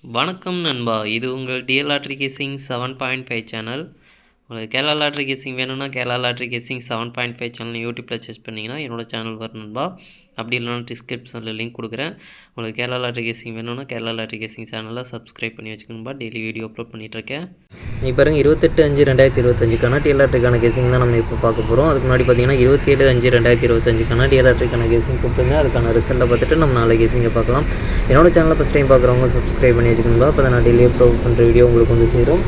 வணக்கம் நண்பா, இது உங்கள் டிஎல் லாட்ரி கேசிங் 7.5 சேனல். உங்களுக்கு கேரளா லாட்ரி கேசிங் வேணும்னா கேரளா லாட்ரி கேசிங் 7.5 சேனல் யூடியூப்பில் சர்ச் பண்ணிங்கன்னா என்னோட சேனல் வரும் நண்பா. அப்படி இல்லைனா டிஸ்கிரிப்ஷனில் லிங்க் கொடுக்குறேன். உங்களுக்கு கேரளா லாட்ரி கேசிங் வேணும்னா கேரளா லாட்ரி கேசிங் சேனலை சப்ஸ்கிரைப் பண்ணி வச்சுக்கணும்பா. டெய்லி வீடியோ அப்லோட் பண்ணிகிட்ருக்கேன். நீ பாருங்கள் 28/5/2025 டிஎல் லாட்ரிக்கான கேசிங் தான் நம்ம இப்போ பார்க்க போகிறோம். அதுக்கு முன்னாடி பார்த்தீங்கன்னா 27/5/2025 டிஎல் லாட்ரிக்கான கேசிங் கொடுத்துங்க. அதுக்கான ரிசல்ட்டை பார்த்துட்டு நம்ம நாளை கேசிங்கை பார்க்கலாம். என்னோட சேனலை ஃபஸ்ட் டைம் பார்க்குறவங்க சப்ஸ்கிரைப் பண்ணி வச்சுக்கணும்பா. அப்போ தான் நான் டெய்லி அப்லோட் பண்ணுற வீடியோ உங்களுக்கு வந்து சேரும்.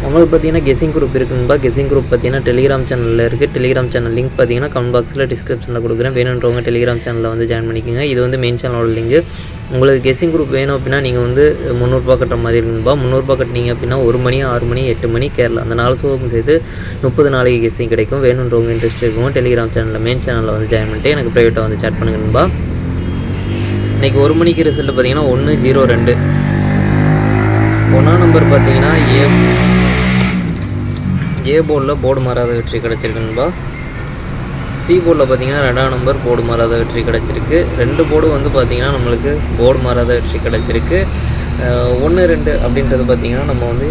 நம்மளுக்கு பார்த்தீங்கன்னா கெஸிங் குரூப் இருக்குதுன்பா. கெஸிங் குரூப் பார்த்தீங்கன்னா டெலிகிராம் சேனலில் இருக்குது. டெலிகிராம் சேனல் லிங்க் பார்த்தீங்கன்னா கமெண்ட் பாக்ஸில் டிஸ்கிரிப்ஷனில் கொடுக்குறேன். வேணுன்றவங்க டெலிகிராம் சேனலில் வந்து ஜாயின் பண்ணிக்கோங்க. இது வந்து மெயின் சேனலோட லிங்க். உங்களுக்கு கெஸிங் குரூப் வேணும் அப்படின்னா நீங்கள் வந்து 300 கட்டுற மாதிரி இருக்குன்பா. 300 கட்டினீங்க அப்படின்னா 1 மணி 6 மணி 8 மணி கேரளா அந்த 4 ஷோவுக்கும் சேர்த்து 30 நாளைக்கு கெஸிங் கிடைக்கும். வேணுன்றவங்க இன்ட்ரெஸ்ட் இருக்கும் டெலிகிராம் சேனலில் மெயின் சேனலில் வந்து ஜாயின் பண்ணிட்டு எனக்கு ப்ரைவேட்டாக வந்து சேட் பண்ணுங்கன்பா. இன்றைக்கி 1 மணிக்கு ரிசல்ட் பார்த்தீங்கன்னா 102 1ஆம் நம்பர் பார்த்தீங்கன்னா ஏ போர்டில் போர்டு மாறாத வெற்றி கிடச்சிருக்குன்பா. சி போர்டில் பார்த்தீங்கன்னா 2ஆம் நம்பர் போர்டு மாறாத வெற்றி கிடச்சிருக்கு. 2 போர்டு வந்து பார்த்திங்கன்னா நம்மளுக்கு போர்டு மாறாத வெற்றி கிடச்சிருக்கு. 1-2 அப்படின்றது பார்த்திங்கன்னா நம்ம வந்து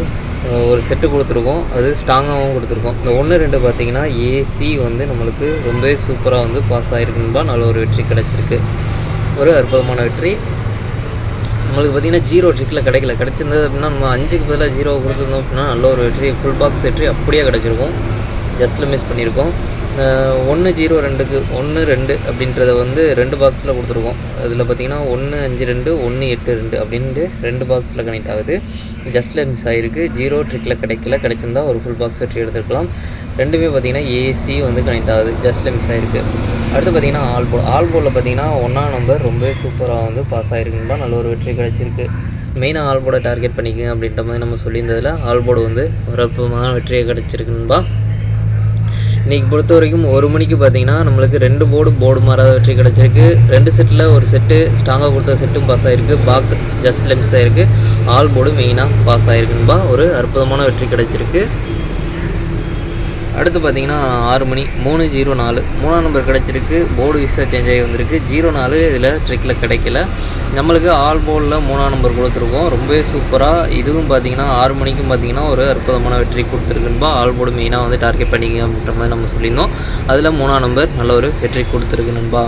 ஒரு செட்டு கொடுத்துருக்கோம். அது ஸ்ட்ராங்காகவும் கொடுத்துருக்கோம். இந்த 1-2 பார்த்திங்கன்னா ஏசி வந்து நம்மளுக்கு ரொம்பவே சூப்பராக வந்து பாஸ் ஆகிருக்குன்பா. நல்ல ஒரு வெற்றி கிடச்சிருக்கு. ஒரு அற்புதமான வெற்றி. நம்மளுக்கு பார்த்திங்கன்னா 0 ட்ரிக்கில் கிடச்சிருந்தது அப்படின்னா நம்ம 5க்கு பதிலாக 0 கொடுத்துருந்தோம் அப்படின்னா நல்ல ஒரு வெற்றி, ஃபுல் பாக்ஸ் வெற்றி அப்படியே கிடச்சிருக்கும். ஜஸ்ட்டில் மிஸ் பண்ணியிருக்கோம். 1-0-2க்கு 1-2 அப்படின்றத வந்து 2 பாக்ஸில் கொடுத்துருக்கோம். அதில் பார்த்திங்கன்னா 1-5-2 1-8-2 அப்படின்ட்டு 2 பாக்ஸில் கனெக்ட் ஆகுது. ஜஸ்ட்டில் மிஸ் ஆகிருக்கு. 0 ட்ரிக்கில் கிடச்சிருந்தா ஒரு ஃபுல் பாக்ஸ் வெற்றி எடுத்துருக்கலாம். ரெண்டுமே பார்த்திங்கன்னா ஏசி வந்து கனெக்ட் ஆகுது. ஜஸ்ட்டில் மிஸ் ஆகிருக்கு. அடுத்து பார்த்திங்கன்னா ஆல் போர்டில் பார்த்திங்கன்னா 1ஆம் நம்பர் ரொம்பவே சூப்பராக வந்து பாஸ் ஆகிருக்குன்பா. நல்ல ஒரு வெற்றி கிடச்சிருக்கு. மெயினாக ஆல் போர்டை டார்கெட் பண்ணிக்கோங்க அப்படின்ற மாதிரி நம்ம சொல்லியிருந்ததில் ஆல் போர்டு வந்து ஒரு அற்புதமான வெற்றியை கிடச்சிருக்குன்பா. இன்றைக்கி பொறுத்த வரைக்கும் 1 மணிக்கு பார்த்திங்கன்னா நம்மளுக்கு 2 போர்டு மாறாத வெற்றி கிடச்சிருக்கு. 2 செட்டில் ஒரு செட்டு ஸ்ட்ராங்காக கொடுத்த செட்டும் பாஸ் ஆகிருக்கு. பாக்ஸ் ஜஸ்ட்டில் மிஸ் ஆகிருக்கு. ஆல் போர்டு மெயினாக பாஸ் ஆகிருக்குன்பா. ஒரு அற்புதமான வெற்றி கிடச்சிருக்கு. அடுத்து பார்த்திங்கன்னா 6 மணி 3-0-4 3ஆம் நம்பர் கிடச்சிருக்கு. போர்டு விசா சேஞ்ச் ஆகி வந்திருக்கு. 0-4 இதில் ட்ரிக்கில் கிடைக்கல. நம்மளுக்கு ஆல் போர்டில் 3ஆம் நம்பர் கொடுத்துருக்கோம். ரொம்பவே சூப்பராக. இதுவும் பார்த்திங்கன்னா 6 மணிக்கும் பார்த்திங்கன்னா ஒரு அற்புதமான வெற்றி கொடுத்துருக்குன்பா. ஆல் போர்டு மெயினாக வந்து டார்கெட் பண்ணிக்கங்க அப்படின்ற மாதிரி நம்ம சொல்லியிருந்தோம். அதில் 3ஆம் நம்பர் நல்ல ஒரு வெற்றி கொடுத்துருக்குன்பா.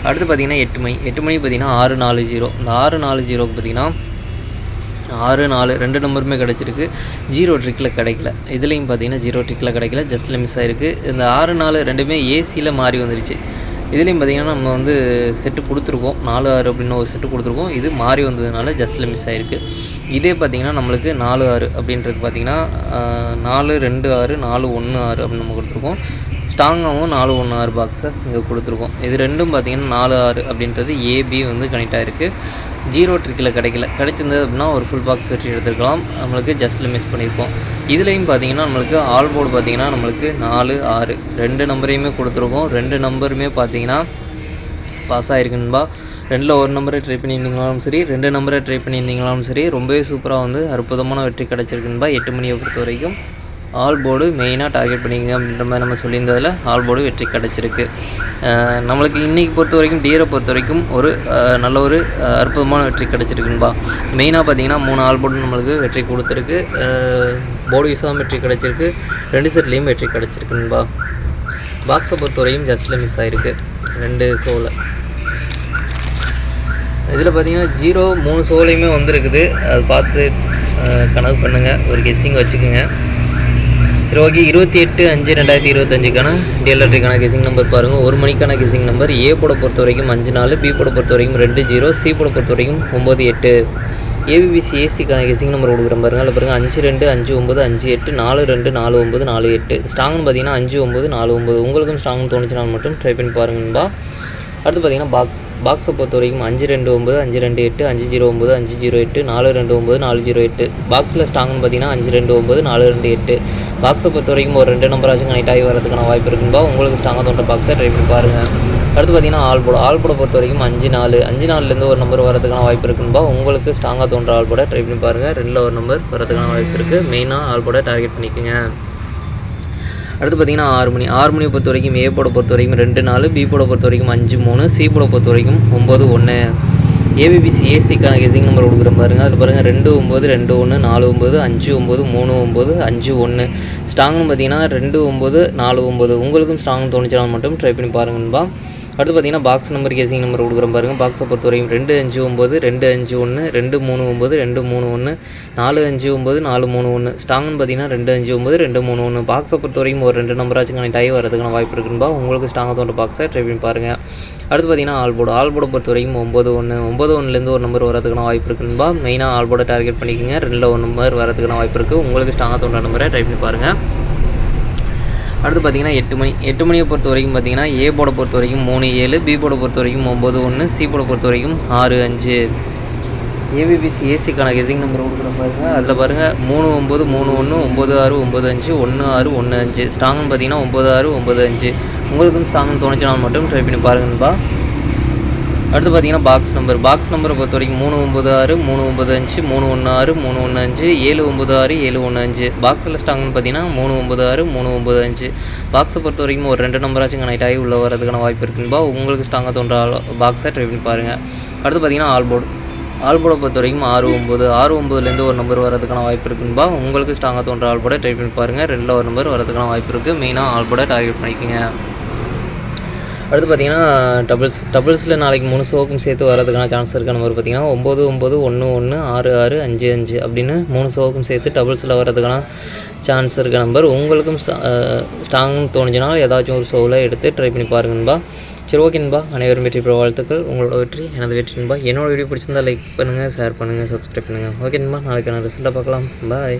அடுத்து பார்த்திங்கன்னா 8 மணி பார்த்திங்கன்னா 6-4-0 இந்த 6-4-0க்கு பார்த்திங்கன்னா 6-4 2 நம்பருமே கிடச்சிருக்கு. 0 ட்ரிக்கில் கிடைக்கல. இதுலேயும் பார்த்தீங்கன்னா 0 ட்ரிக்கில் கிடைக்கல. ஜஸ்ட்டில் மிஸ் ஆகிருக்கு. இந்த 6-4 ரெண்டுமே ஏசியில் மாறி வந்துருச்சு. இதுலேயும் பார்த்திங்கன்னா நம்ம வந்து செட்டு கொடுத்துருக்கோம். 4-6 அப்படின்னு ஒரு செட்டு கொடுத்துருக்கோம். இது மாறி வந்ததுனால ஜஸ்ட்டில் மிஸ் ஆகிருக்கு. இதே பார்த்திங்கன்னா நம்மளுக்கு 4-6 அப்படின்றது பார்த்திங்கன்னா 4-2-6 4-1-6 அப்படின்னு நம்ம கொடுத்துருக்கோம். ஸ்ட்ராங்காகவும் 4-1-6 பாக்ஸை இங்கே கொடுத்துருக்கோம். இது ரெண்டும் பார்த்திங்கன்னா 4-6 அப்படின்றது ஏபி வந்து கனெக்ட் ஆகிருக்கு. 0 ட்ரிக்கில் கிடைச்சிருந்தது அப்படின்னா ஒரு ஃபுல் பாக்ஸ் வெற்றி எடுத்துருக்கலாம். நம்மளுக்கு ஜஸ்ட்டில் மிஸ் பண்ணியிருக்கோம். இதுலேயும் பார்த்திங்கன்னா நம்மளுக்கு ஆல் போர்டு பார்த்திங்கன்னா நம்மளுக்கு 4-6 2 நம்பரையுமே கொடுத்துருக்கோம். 2 நம்பருமே பார்த்திங்கன்னா பாஸ் ஆகிருக்குன்பா. 2ல் ஒரு நம்பரை ட்ரை பண்ணியிருந்தீங்களாலும் சரி 2 நம்பரை ட்ரை பண்ணியிருந்தீங்களாலும் சரி ரொம்பவே சூப்பராக வந்து அற்புதமான வெற்றி கிடச்சிருக்குன்பா. 8 மணியை பொறுத்த வரைக்கும் ஆல் போர்டு மெயினாக டார்கெட் பண்ணிக்கங்க அப்படின்ற மாதிரி நம்ம சொல்லியிருந்ததில் ஆல் போர்டு வெற்றி கிடச்சிருக்கு. நம்மளுக்கு இன்றைக்கி பொறுத்த வரைக்கும் டியரை பொறுத்த வரைக்கும் ஒரு நல்ல ஒரு அற்புதமான வெற்றி கிடச்சிருக்குன்பா. மெயினாக பார்த்திங்கன்னா 3 ஆல் போர்டு நம்மளுக்கு வெற்றி கொடுத்துருக்கு. போர்டு விசாவும் வெற்றி கிடச்சிருக்கு. 2 செட்லேயும் வெற்றி கிடச்சிருக்குன்பா. பாக்ஸை பொறுத்த வரைக்கும் ஜஸ்ட்டில் மிஸ் ஆகிருக்கு 2 ஷோவில். இதில் பார்த்திங்கன்னா 0 3 ஷோலையுமே வந்துருக்குது. அது பார்த்து கணக்கு பண்ணுங்கள். ஒரு கெஸ்ஸிங் வச்சுக்கோங்க. சரி, ஓகே. 28/5/2025 டிஎல் லாட்ரிக்கான கெஸிங் நம்பர் பாருங்கள். 1 மணிக்கான கெஸிங் நம்பர் ஏ போட பொறுத்த வரைக்கும் 5-4 பி போட பொறுத்த வரைக்கும் 2-0 சி போட பொறுத்த வரைக்கும் 9-8 ஏபிபிசி ஏசிக்கான கெஸிங் நம்பர் கொடுக்குறேன் பாருங்கள். அதில் பாருங்கள் 5-2 5-9 5-8 4-2 4-9 4-8 ஸ்ட்ராங்னு பார்த்தீங்கன்னா 5-9 4-9. உங்களுக்கும் ஸ்ட்ராங்னு தோணுச்சுன்னா மட்டும் ட்ரை பண்ணி பாருங்கன்பா. அடுத்து பார்த்திங்கன்னா பாக்ஸை பொறுத்த வரைக்கும் 5-2-9 5-2-8 5-0-9 5-0-8 4-2-9 4-0-8 பாக்ஸில் ஸ்ட்ராங்னு பார்த்தீங்கன்னா 5-2-9 4-2-8. பாக்ஸை பொறுத்த வரைக்கும் ஒரு 2 நம்பராச்சும் கனெக்ட் ஆகி வரதுக்கான வாய்ப்பு இருக்குன்பா. உங்களுக்கு ஸ்ட்ராங்காக தோன்ற பாக்ஸை ட்ரை பண்ணி பாருங்கள். அடுத்து பார்த்திங்கன்னா ஆல் போர்டை பொறுத்த வரைக்கும் 5-4 5-4லேருந்து ஒரு நம்பர் வரதுக்கான வாய்ப்பு இருக்குன்பா. உங்களுக்கு ஸ்ட்ராங்காக தோன்ற ஆல் போர்டை ட்ரை பண்ணி பாருங்கள். 2ல் ஒரு நம்பர் வரதுக்கான வாய்ப்பு இருக்குது. மெயினாக ஆல் போர்டை டார்கெட் பண்ணிக்கோங்க. அடுத்து பார்த்திங்கன்னா 6 மணியை பொறுத்த வரைக்கும் ஏ போட பொறுத்த வரைக்கும் 2-4 பி போட பொறுத்த வரைக்கும் 5-3 சி போட பொறுத்த வரைக்கும் 9-1 ஏபிபிசி ஏசிக்கான கெஸிங் நம்பர் கொடுக்குற பாருங்கள். அதில் பாருங்கள் 29 21 49 59 39 51. ஸ்ட்ராங்னு பார்த்தீங்கன்னா 29 49. உங்களுக்கும் ஸ்ட்ராங் தோணிச்சாலும் மட்டும் ட்ரை பண்ணி பாருங்கன்பா. அடுத்து பார்த்தீங்கன்னா பாக்ஸ் நம்பர் கேசிங் நம்பர் கொடுக்குறோம் பாருங்கள். பாக்ஸை பொறுத்த வரைக்கும் 259 251 239 231 459 431. ஸ்ட்ராங்னு பார்த்தீங்கன்னா 259 231. பாக்ஸை பொறுத்த வரைக்கும் ஒரு 2 நம்பராச்சும் கனெக்ட் ஆகி வரதுக்கான வாய்ப்பு இருக்குன்பா. உங்களுக்கு ஸ்ட்ராங்காக தோன்ற பாக்ஸை ட்ரை பண்ணி பாருங்கள். அடுத்து பார்த்தீங்கன்னா ஆல்போர்டை பொறுத்த வரைக்கும் 91 ஒரு நம்பர் வரதுக்கான வாய்ப்பு இருக்குன்பா. மெயினாக ஆல்போர்டை டார்கெட் பண்ணிக்கோங்க. 2 ஒரு நம்பர் வரதுக்கான வாய்ப்பு இருக்குது. உங்களுக்கு ஸ்ட்ராங்காக தோன்ற நம்பரை ட்ரை பண்ணி பாருங்கள். அடுத்து பார்த்தீங்கன்னா 8 மணியை பொறுத்த வரைக்கும் பார்த்தீங்கன்னா ஏ போர்டை பொறுத்த வரைக்கும் 37, பி போர்டை பொறுத்த வரைக்கும் 91, சி போர்டை பொறுத்த வரைக்கும் 65. ஏபிபிசி ஏசிக்கான கெஸிங் நம்பர் கொடுக்குற பாருங்கள். அதில் பாருங்கள் 3931 96 95 16 15. ஸ்ட்ராங்னு பார்த்தீங்கன்னா 96 95. உங்களுக்கும் ஸ்ட்ராங்னு தோணிச்சினால் மட்டும் ட்ரை பண்ணி பாருங்கன்பா. அடுத்து பார்த்தீங்கன்னா பாக்ஸ் நம்பரை பொறுத்த வரைக்கும் 396 395 316 315 796 715. பாக்ஸில் ஸ்ட்ராங்னு பார்த்தீங்கன்னா 396 395. பாக்ஸை பொறுத்த வரைக்கும் ஒரு 2 நம்பராச்சும் கனெக்ட் ஆகி உள்ளே வரதுக்கான வாய்ப்பு இருக்குன்பா. உங்களுக்கு ஸ்ட்ராங்காக தோன்ற பாக்ஸை ட்ரை பண்ணி பாருங்கள். அடுத்து பார்த்தீங்கன்னா ஆல்போர்டை பொறுத்த வரைக்கும் 69 ஒரு நம்பர் வரதுக்கான வாய்ப்பு இருக்குன்பா. உங்களுக்கு ஸ்ட்ராங்காக தோன்ற ஆல்போர்டை ட்ரை பண்ணி பாருங்கள். 2 ஒரு நம்பர் வரதுக்கான வாய்ப்பு இருக்குது. மெயினாக ஆல்போர்டை டார்கெட் பண்ணிக்கோங்க. அடுத்து பார்த்தீங்கன்னா டபுள்ஸில் நாளைக்கு 3 ஷோக்கும் சேர்த்து வரதுக்கான சான்ஸ் இருக்க நம்பர் பார்த்தீங்கன்னா 9911 66 55 அப்படின்னு 3 ஷோக்கும் சேர்த்து டபுள்ஸில் வரதுக்கான சான்ஸ் இருக்க நம்பர். உங்களுக்கும் ஸ்ட்ராங்னு தோணுச்சுனால் ஏதாச்சும் ஒரு ஷோவில் எடுத்து ட்ரை பண்ணி பாருங்கன்பா. சரி, ஓகேன்பா. அனைவரும் வெற்றி பெற வாழ்த்துக்கள். உங்களோட வெற்றி எனது வெற்றின்பா. என்னோட வீடியோ பிடிச்சிருந்தால் லைக் பண்ணுங்கள், ஷேர் பண்ணுங்கள், சப்ஸ்கிரைப் பண்ணுங்கள். ஓகேன்பா. நாளைக்கான ரிசல்ட்டை பார்க்கலாம். பாய்.